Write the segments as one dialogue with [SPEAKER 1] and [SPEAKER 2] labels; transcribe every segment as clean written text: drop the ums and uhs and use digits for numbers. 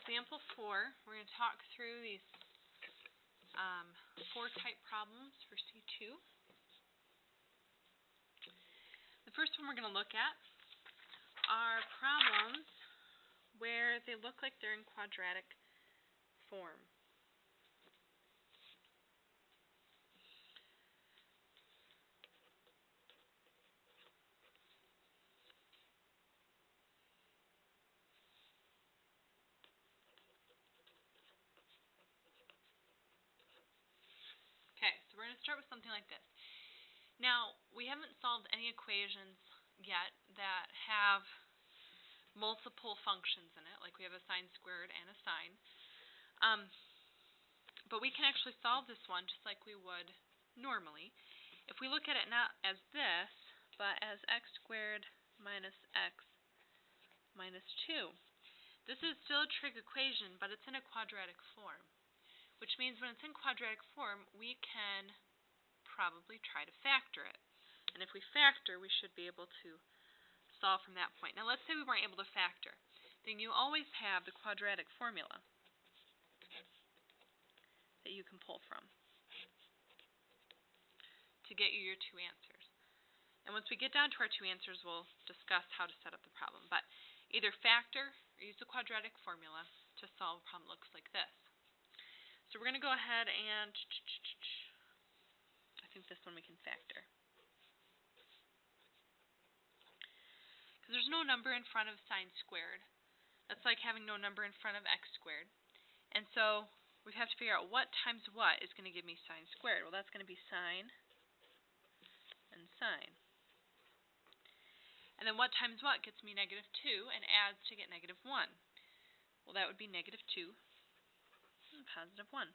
[SPEAKER 1] example 4, we're going to talk through these 4 type problems for C2. The first one we're going to look at are problems where they look like they're in quadratic form. Okay, so we're going to start with something like this. Now, we haven't solved any equations yet that have multiple functions in it, like we have a sine squared and a sine. But we can actually solve this one just like we would normally. If we look at it not as this, but as x squared minus x minus 2. This is still a trig equation, but it's in a quadratic form, which means when it's in quadratic form, we can probably try to factor it. And if we factor, we should be able to solve from that point. Now let's say we weren't able to factor. Then you always have the quadratic formula that you can pull from to get you your 2 answers. And once we get down to our 2 answers, we'll discuss how to set up the problem. But either factor or use the quadratic formula to solve a problem that looks like this. So we're going to go ahead and I think this one we can factor. Because there's no number in front of sine squared. That's like having no number in front of x squared. And so we have to figure out what times what is going to give me sine squared. Well, that's going to be sine and sine. And then what times what gets me negative 2 and adds to get negative 1? Well, that would be negative 2 and positive 1.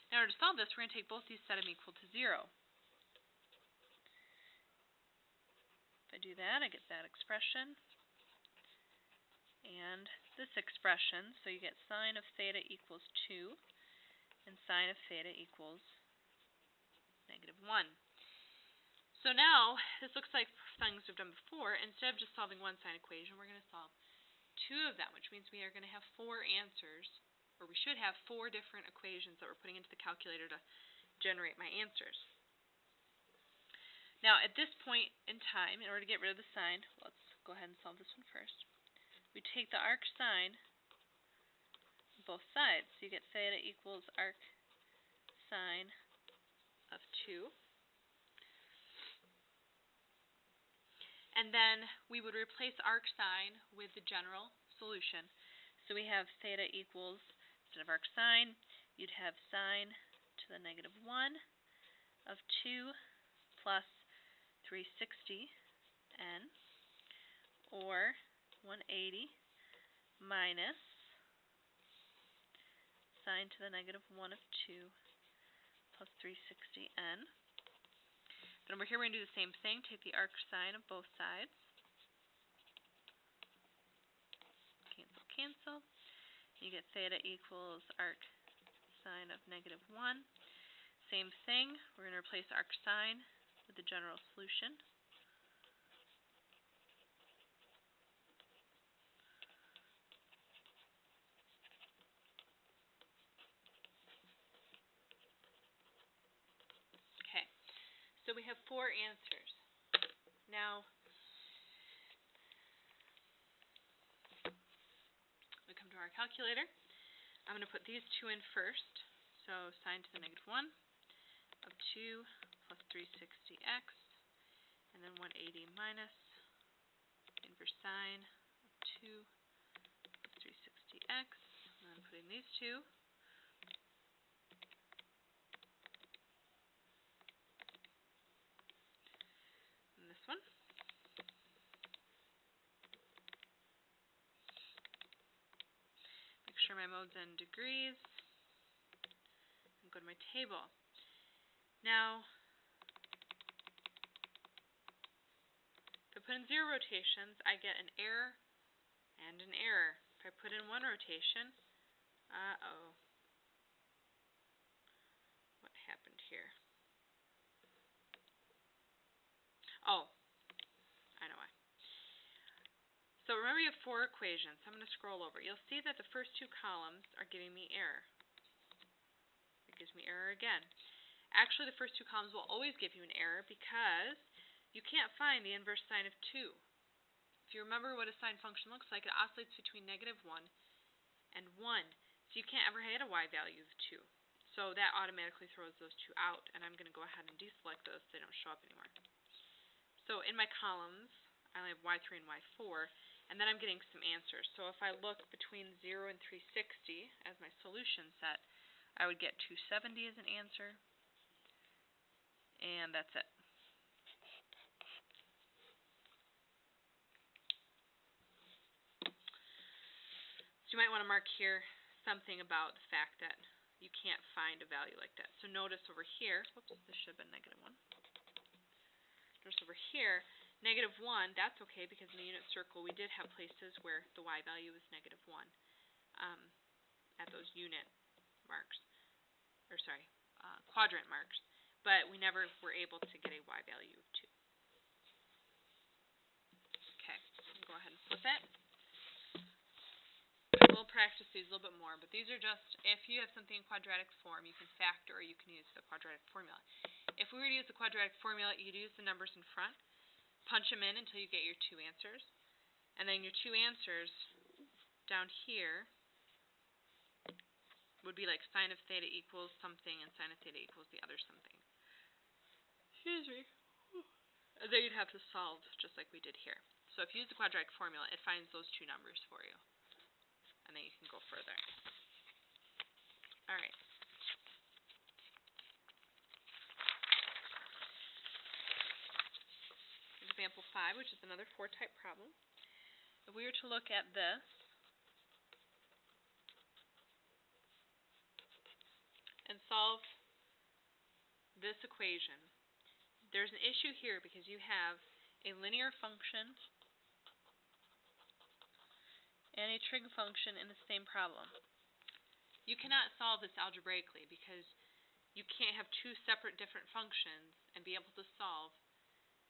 [SPEAKER 1] Now, in order to solve this, we're going to take both these, set them equal to 0. If I do that, I get that expression and this expression. So you get sine of theta equals 2 and sine of theta equals negative 1. So now, this looks like things we've done before. Instead of just solving one sine equation, we're going to solve 2 of them, which means we are going to have 4 answers, or we should have 4 different equations that we're putting into the calculator to generate my answers. Now, at this point in time, in order to get rid of the sine, let's go ahead and solve this one first. We take the arc sine on both sides. So you get theta equals arc sine of 2. And then we would replace arc sine with the general solution. So we have theta equals, instead of arc sine, you'd have sine to the negative 1 of 2 plus 360 n, or 180 minus sine to the negative 1 of 2 plus 360 n. Then over here we're going to do the same thing, take the arc sine of both sides. Cancel, cancel. You get theta equals arc sine of negative 1. Same thing, we're going to replace arc sine with the general solution. Okay, so we have 4 answers. Now, we come to our calculator. I'm going to put these 2 in first. So sine to the negative 1 of 2 plus 360x, and then 180 minus inverse sine of 2 plus 360x, and then putting these 2. And this one. Make sure my mode's in degrees, and go to my table. Now, if I put in 0 rotations, I get an error and an error. If I put in 1 rotation, what happened here? Oh, I know why. So remember you have 4 equations. I'm going to scroll over. You'll see that the first 2 columns are giving me error. It gives me error again. Actually, the first 2 columns will always give you an error because you can't find the inverse sine of 2. If you remember what a sine function looks like, it oscillates between -1 and 1. So you can't ever hit a y value of 2. So that automatically throws those 2 out, and I'm going to go ahead and deselect those so they don't show up anymore. So in my columns, I only have y3 and y4, and then I'm getting some answers. So if I look between 0 and 360 as my solution set, I would get 270 as an answer, and that's it. So you might want to mark here something about the fact that you can't find a value like that. So notice over here, whoops, this should have been -1. Notice over here, -1, that's okay because in the unit circle we did have places where the y value was -1 at those unit marks, or sorry, quadrant marks, but we never were able to get a y value of 2. Okay, go ahead and flip it. We'll practice these a little bit more, but these are just, if you have something in quadratic form, you can factor or you can use the quadratic formula. If we were to use the quadratic formula, you'd use the numbers in front, punch them in until you get your 2 answers, and then your 2 answers down here would be like sine of theta equals something and sine of theta equals the other something. Excuse me. And then you'd have to solve just like we did here. So if you use the quadratic formula, it finds those 2 numbers for you. And then you can go further. Alright. Example 5, which is another 4-type problem. If we were to look at this, and solve this equation, there's an issue here because you have a linear function and a trig function in the same problem. You cannot solve this algebraically because you can't have 2 separate different functions and be able to solve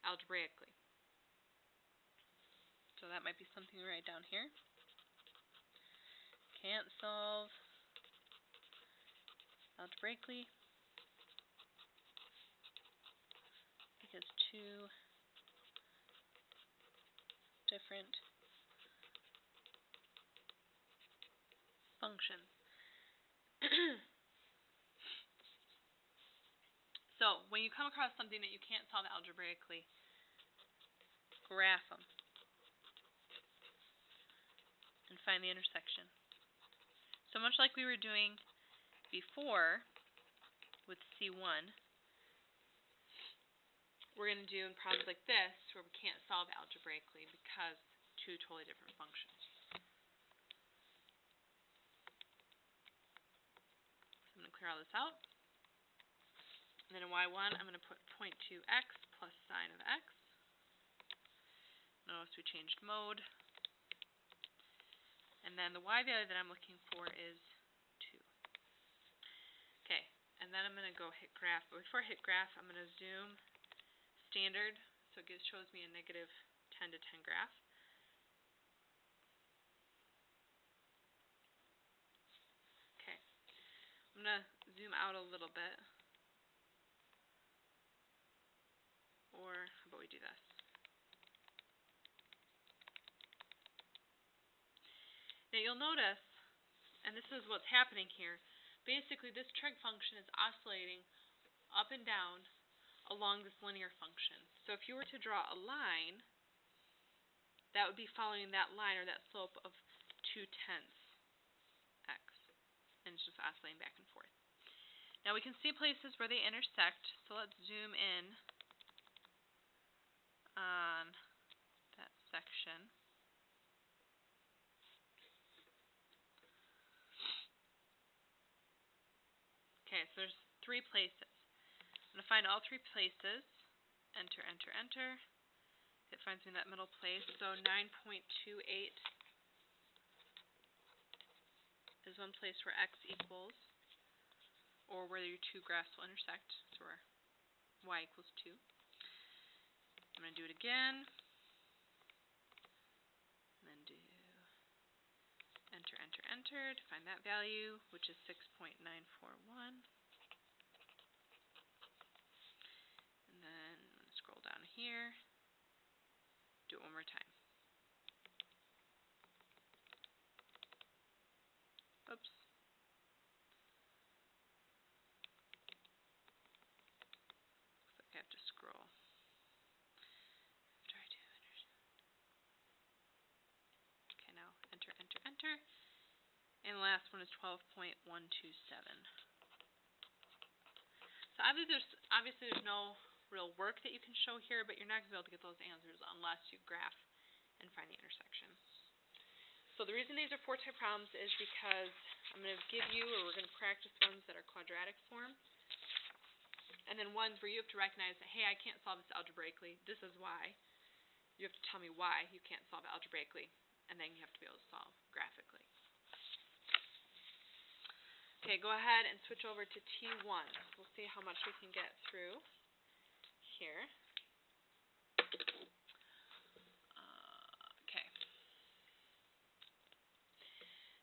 [SPEAKER 1] algebraically. So that might be something to write down here. Can't solve algebraically because 2 different functions. So when you come across something that you can't solve algebraically, graph them and find the intersection. So much like we were doing before with C1, we're going to do in problems like this where we can't solve algebraically because 2 totally different functions. So I'm going to clear all this out. And then in y1, I'm going to put 0.2x plus sine of x. Notice we changed mode. And then the y value that I'm looking for is 2. Okay, and then I'm going to go hit graph. But before I hit graph, I'm going to zoom standard, so it shows me a -10 to 10 graph. Okay, I'm going to zoom out a little bit. Or how about we do this? Now you'll notice, and this is what's happening here, basically this trig function is oscillating up and down along this linear function. So if you were to draw a line, that would be following that line or that slope of 2/10 x. And it's just oscillating back and forth. Now we can see places where they intersect, so let's zoom in on that section. Okay, so there's 3 places. I'm going to find all 3 places. Enter, enter, enter. It finds me that middle place. So 9.28 is one place where x equals, or where your 2 graphs will intersect. So where y equals 2. I'm going to do it again. And then enter, enter, enter to find that value, which is 6.941. And then I'm going to scroll down here, do it one more time. Oops. Looks like I have to scroll. After I do enter. Okay, now enter, enter, enter. And the last one is 12.127. So obviously there's no real work that you can show here, but you're not going to be able to get those answers unless you graph and find the intersection. So the reason these are 4-type problems is because I'm going to give you, or we're going to practice ones that are quadratic form, and then ones where you have to recognize that, hey, I can't solve this algebraically. This is why. You have to tell me why you can't solve it algebraically, and then you have to be able to solve graphically. Okay, go ahead and switch over to T1. We'll see how much we can get through here. Okay.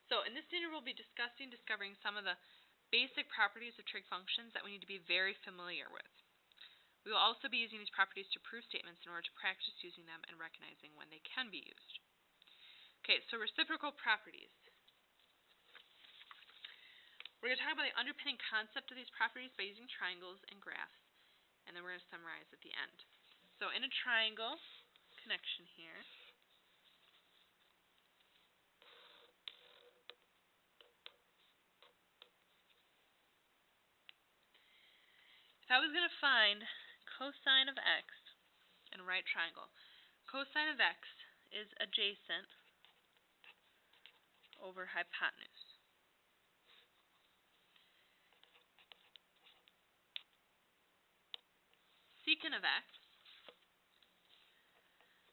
[SPEAKER 1] So in this tutor, we'll be discovering some of the basic properties of trig functions that we need to be very familiar with. We will also be using these properties to prove statements in order to practice using them and recognizing when they can be used. Okay, so reciprocal properties. We're going to talk about the underpinning concept of these properties by using triangles and graphs, and then we're going to summarize at the end. So in a triangle connection here, if I was going to find cosine of x in a right triangle, cosine of x is adjacent over hypotenuse. Secant of x,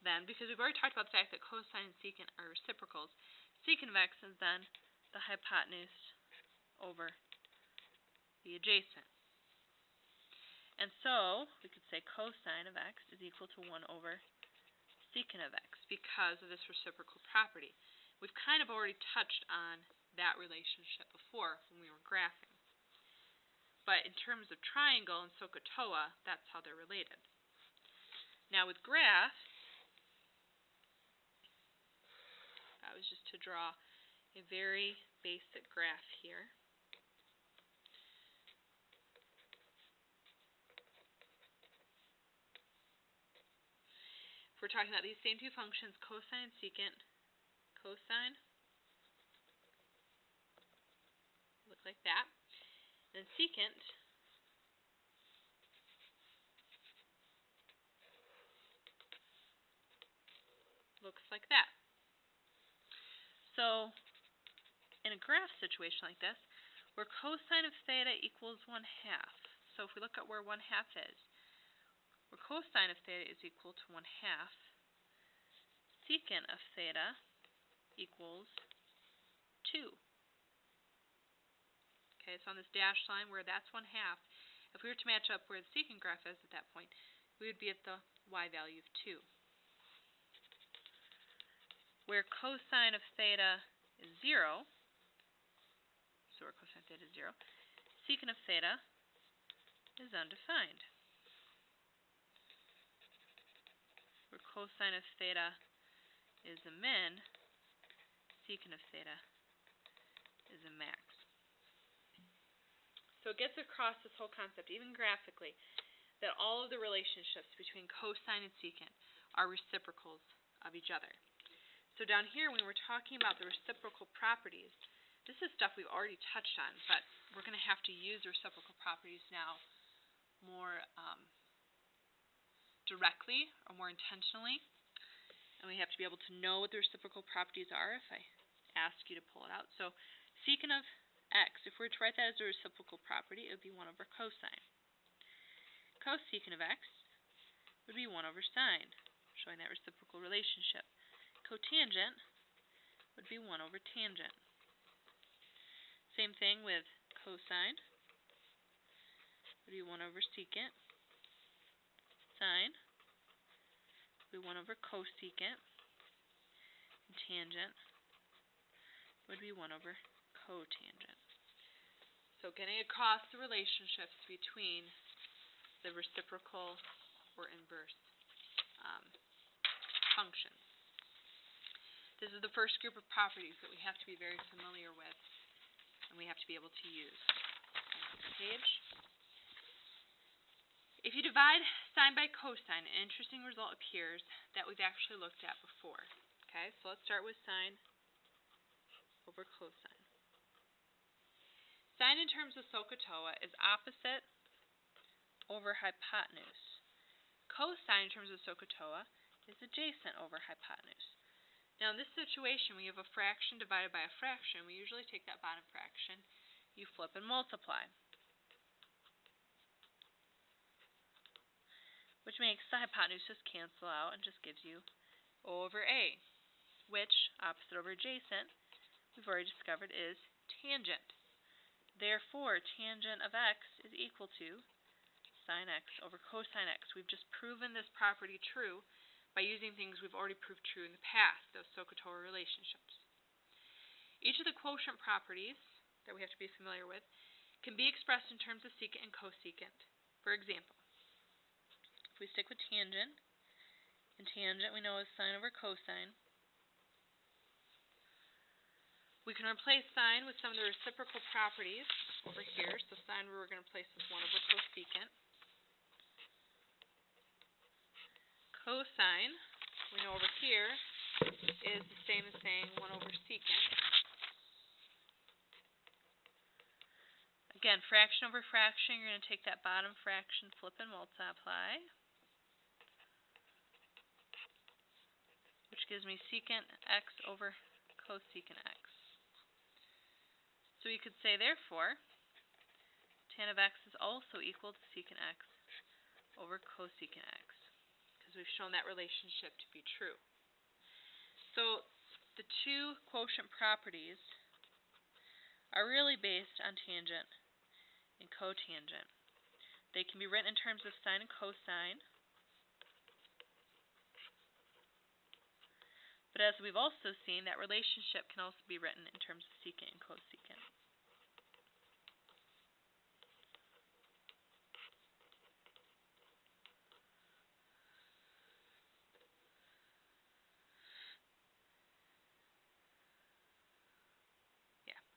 [SPEAKER 1] then, because we've already talked about the fact that cosine and secant are reciprocals, secant of x is then the hypotenuse over the adjacent. And so, we could say cosine of x is equal to 1 over secant of x because of this reciprocal property. We've kind of already touched on that relationship before when we were graphing. But in terms of triangle and SOHCAHTOA, that's how they're related. Now with graphs, that was just to draw a very basic graph here. If we're talking about these same two functions, cosine and secant, cosine looks like that. And secant looks like that. So in a graph situation like this, where cosine of theta equals 1/2, so if we look at where 1/2 is, where cosine of theta is equal to 1/2, secant of theta equals 2. Okay, so on this dashed line where that's 1/2, if we were to match up where the secant graph is at that point, we would be at the y value of 2. Where cosine of theta is 0, so where cosine of theta is 0, secant of theta is undefined. Where cosine of theta is a min, secant of theta is a max. So it gets across this whole concept, even graphically, that all of the relationships between cosine and secant are reciprocals of each other. So down here, when we're talking about the reciprocal properties, this is stuff we've already touched on, but we're going to have to use the reciprocal properties now more directly or more intentionally. And we have to be able to know what the reciprocal properties are if I ask you to pull it out. So secant of x, if we were to write that as a reciprocal property, it would be 1 over cosine. Cosecant of x would be 1 over sine, showing that reciprocal relationship. Cotangent would be 1 over tangent. Same thing with cosine would be 1 over secant. Sine would be 1 over cosecant. And tangent would be 1 over cotangent. So getting across the relationships between the reciprocal or inverse functions. This is the first group of properties that we have to be very familiar with and we have to be able to use. Next page. If you divide sine by cosine, an interesting result appears that we've actually looked at before. Okay, so let's start with sine over cosine. Sine in terms of SOHCAHTOA is opposite over hypotenuse. Cosine in terms of SOHCAHTOA is adjacent over hypotenuse. Now in this situation, when you have a fraction divided by a fraction, we usually take that bottom fraction, you flip and multiply, which makes the hypotenuses cancel out and just gives you O over A, which, opposite over adjacent, we've already discovered is tangent. Therefore, tangent of x is equal to sine x over cosine x. We've just proven this property true by using things we've already proved true in the past, those SOHCAHTOA relationships. Each of the quotient properties that we have to be familiar with can be expressed in terms of secant and cosecant. For example, if we stick with tangent, and tangent we know is sine over cosine, we can replace sine with some of the reciprocal properties over here. So sine we're going to replace with 1 over cosecant. Cosine, we know over here, is the same as saying 1 over secant. Again, fraction over fraction, you're going to take that bottom fraction, flip and multiply, which gives me secant x over cosecant x. So we could say, therefore, tan of x is also equal to secant x over cosecant x, because we've shown that relationship to be true. So the two quotient properties are really based on tangent and cotangent. They can be written in terms of sine and cosine, but as we've also seen, that relationship can also be written in terms of secant and cosecant.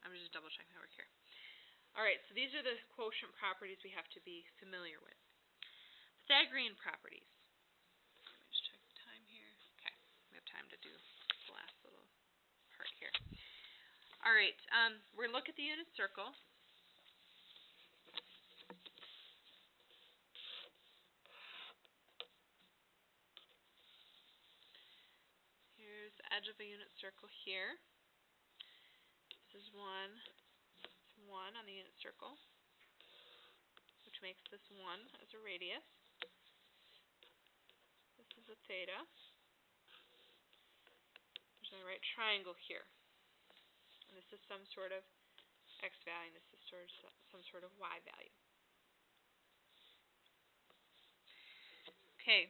[SPEAKER 1] I'm just double checking my work here. Alright, so these are the quotient properties we have to be familiar with. Pythagorean properties. Let me just check the time here. Okay, we have time to do the last little part here. Alright, we're going to look at the unit circle. Here's the edge of a unit circle here. This is 1 on the unit circle, which makes this 1 as a radius. This is a theta. There's my right triangle here. And this is some sort of x value, and this is some sort of y value. Okay,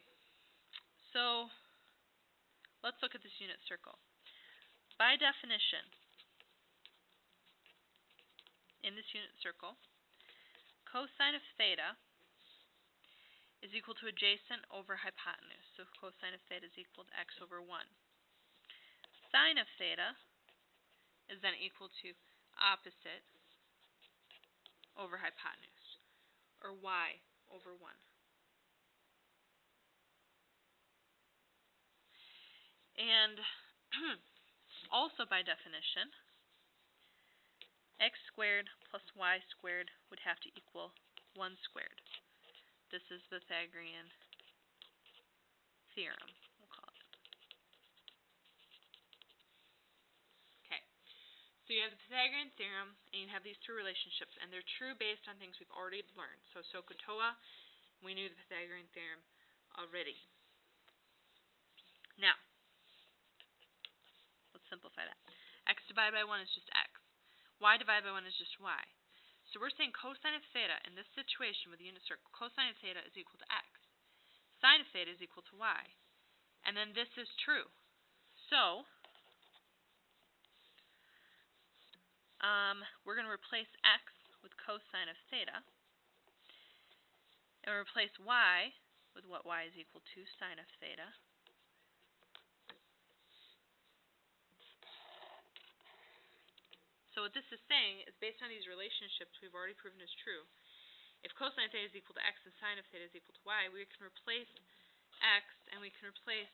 [SPEAKER 1] so let's look at this unit circle. By definition, in this unit circle, cosine of theta is equal to adjacent over hypotenuse. So cosine of theta is equal to x over 1. Sine of theta is then equal to opposite over hypotenuse, or y over 1. And also by definition, x squared plus y squared would have to equal 1 squared. This is the Pythagorean theorem, we'll call it. Okay, so you have the Pythagorean theorem, and you have these two relationships, and they're true based on things we've already learned. So SOHCAHTOA, we knew the Pythagorean theorem already. Now, let's simplify that. X divided by 1 is just x. Y divided by 1 is just y. So we're saying cosine of theta in this situation with the unit circle, cosine of theta is equal to x. Sine of theta is equal to y. And then this is true. So we're going to replace x with cosine of theta, and replace y with what y is equal to sine of theta. So what this is saying is, based on these relationships we've already proven is true, if cosine of theta is equal to x and sine of theta is equal to y, we can replace x and we can replace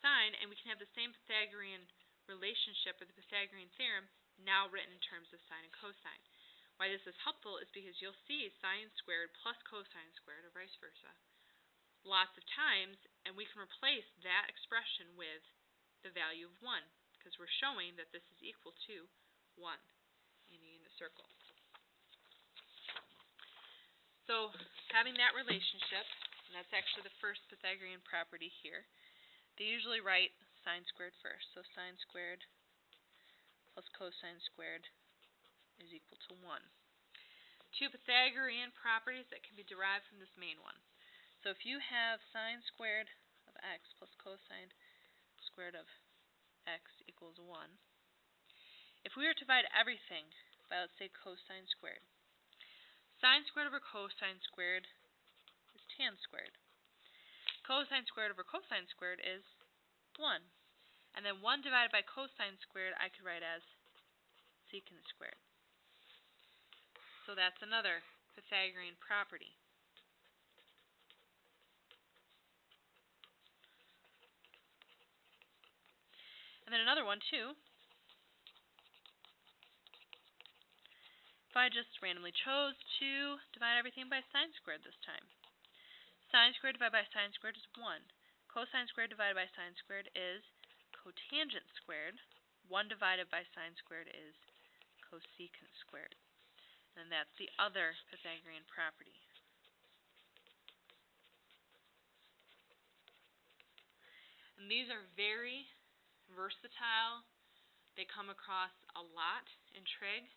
[SPEAKER 1] sine, and we can have the same Pythagorean relationship, or the Pythagorean theorem, now written in terms of sine and cosine. Why this is helpful is because you'll see sine squared plus cosine squared, or vice versa, lots of times, and we can replace that expression with the value of 1, because we're showing that this is equal to 1 in a unit circle. So having that relationship, and that's actually the first Pythagorean property here, they usually write sine squared first. So sine squared plus cosine squared is equal to 1. Two Pythagorean properties that can be derived from this main one. So if you have sine squared of x plus cosine squared of x equals 1, if we were to divide everything by, let's say, cosine squared, sine squared over cosine squared is tan squared. Cosine squared over cosine squared is 1. And then 1 divided by cosine squared I could write as secant squared. So that's another Pythagorean property. And then another one too. If I just randomly chose to divide everything by sine squared this time. Sine squared divided by sine squared is 1. Cosine squared divided by sine squared is cotangent squared. 1 divided by sine squared is cosecant squared. And that's the other Pythagorean property. And these are very versatile. They come across a lot in trig.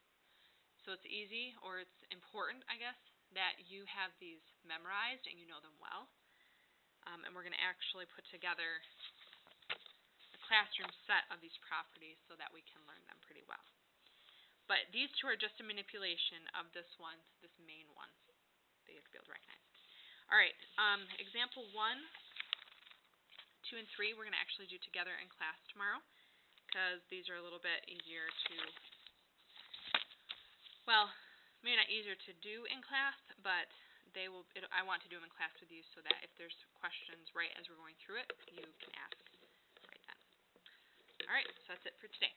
[SPEAKER 1] So it's easy, or it's important, I guess, that you have these memorized and you know them well. And we're going to actually put together a classroom set of these properties so that we can learn them pretty well. But these two are just a manipulation of this one, this main one, that you have to be able to recognize. All right, example 1, 2, and 3 we're going to actually do together in class tomorrow, because these are a little bit easier to, well, maybe not easier to do in class, but I want to do them in class with you so that if there's questions right as we're going through it, you can ask right then. All right, so that's it for today.